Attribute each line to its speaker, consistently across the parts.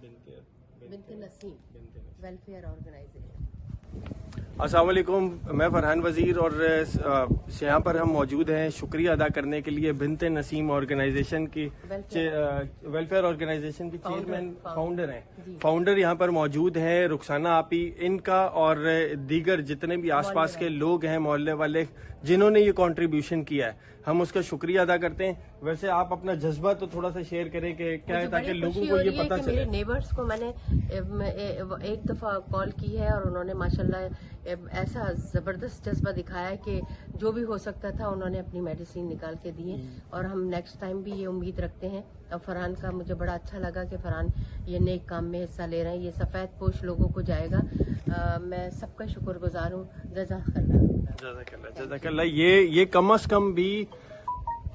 Speaker 1: Bint Naseem welfare organisation.
Speaker 2: अस्सलाम वालेकुम, मैं फरहान वजीर और यहाँ पर हम मौजूद हैं शुक्रिया अदा करने के लिए बिन्त नसीम ऑर्गेनाइजेशन की वेलफेयर ऑर्गेनाइजेशन की चेयरमैन फाउंडर हैं। फाउंडर यहाँ पर मौजूद हैं रुखसाना आपी, इनका और दीगर जितने भी आसपास के लोग हैं मोहल्ले वाले जिन्होंने ये कंट्रीब्यूशन किया है, हम उसका शुक्रिया अदा करते हैं। वैसे आप अपना जज्बा तो थोड़ा सा शेयर करें कि क्या है ताकि लोगों को ये पता चले।
Speaker 1: मेरे नेबर्स को मैंने एक दफा कॉल की है और उन्होंने माशाल्लाह ऐसा जबरदस्त जज्बा दिखाया है कि जो भी हो सकता था उन्होंने अपनी मेडिसिन निकाल के दी है और हम नेक्स्ट टाइम भी ये उम्मीद रखते हैं। और फरहान का मुझे बड़ा अच्छा लगा कि फरहान ये नेक काम में हिस्सा ले रहे हैं, ये सफेद पोश लोगों को जाएगा। मैं सबका शुक्रगुजार हूँ।
Speaker 2: जज़ाकल्लाह। ये कम से कम भी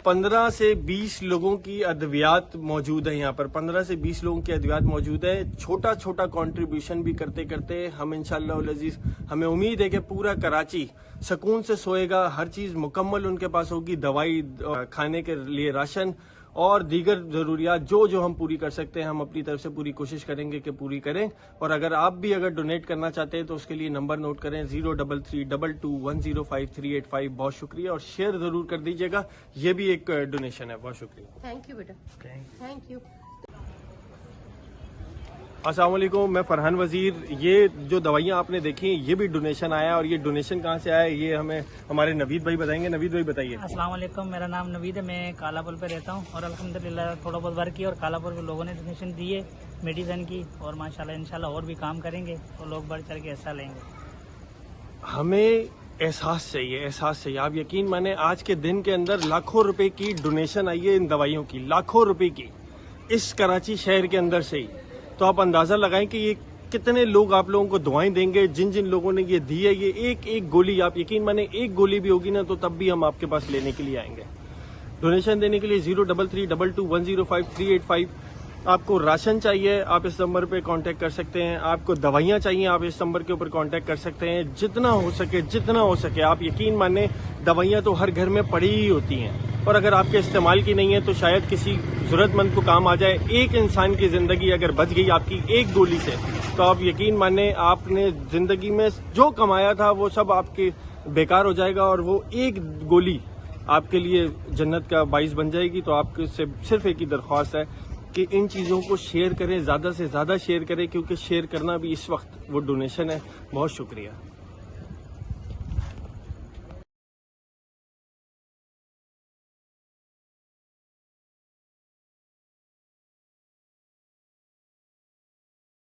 Speaker 2: 15 से 20 लोगों की अद्वियात मौजूद है यहाँ पर, 15 से 20 लोगों की अद्वियात मौजूद है। छोटा छोटा कंट्रीब्यूशन भी करते करते हम इंशाअल्लाह अज़ीज़, हमें उम्मीद है कि पूरा कराची सुकून से सोएगा, हर चीज मुकम्मल उनके पास होगी, दवाई, खाने के लिए राशन और दीगर जरूरियात जो हम पूरी कर सकते हैं हम अपनी तरफ से पूरी कोशिश करेंगे कि पूरी करें। और अगर आप भी अगर डोनेट करना चाहते हैं तो उसके लिए नंबर नोट करें 0332210538। बहुत शुक्रिया और शेयर जरूर कर दीजिएगा, ये भी एक डोनेशन है। बहुत शुक्रिया।
Speaker 1: थैंक यू बेटा, थैंक यू।
Speaker 2: अस्सलाम वालेकुम, मैं फरहान वजीर। ये जो दवाइयाँ आपने देखी ये भी डोनेशन आया और ये डोनेशन कहाँ से आया ये हमें हमारे नवीद भाई बताएंगे। नवीद भाई बताइए।
Speaker 3: अस्सलाम वालेकुम, मेरा नाम नवीद है, मैं कालापुर पे रहता हूँ और अल्हम्दुलिल्लाह थोड़ा बहुत वर्क किया और कालापुर के लोगों ने डोनेशन दिए मेडिसिन की और माशाल्लाह इंशाल्लाह और भी काम करेंगे और लोग बढ़ चढ़ के हिस्सा लेंगे।
Speaker 2: हमें एहसास चाहिए, एहसास चाहिए। आप यकीन माने आज के दिन के अंदर लाखों रुपए की डोनेशन आई है इन दवाइयों की, लाखों रुपए की, इस कराची शहर के अंदर से ही। तो आप अंदाजा लगाएं कि ये कितने लोग आप लोगों को दुआएं देंगे। जिन जिन लोगों ने ये दी है, ये एक एक गोली, आप यकीन माने एक गोली भी होगी ना तो तब भी हम आपके पास लेने के लिए आएंगे। डोनेशन देने के लिए 0332210538। आपको राशन चाहिए आप इस नंबर पे कांटेक्ट कर सकते हैं, आपको दवाइयां चाहिए आप इस नंबर के ऊपर कांटेक्ट कर सकते हैं। जितना हो सके आप यकीन माने दवाइयां तो हर घर में पड़ी ही होती हैं और अगर आपके इस्तेमाल की नहीं है तो शायद किसी जरूरतमंद को काम आ जाए। एक इंसान की जिंदगी अगर बच गई आपकी एक गोली से तो आप यकीन माने आपने जिंदगी में जो कमाया था वो सब आपके बेकार हो जाएगा और वो एक गोली आपके लिए जन्नत का बाइस बन जाएगी। तो आपके से सिर्फ एक ही दरख्वास्त है कि इन चीज़ों को शेयर करें, ज़्यादा से ज़्यादा शेयर करें, क्योंकि शेयर करना भी इस वक्त वो डोनेशन है। बहुत शुक्रिया।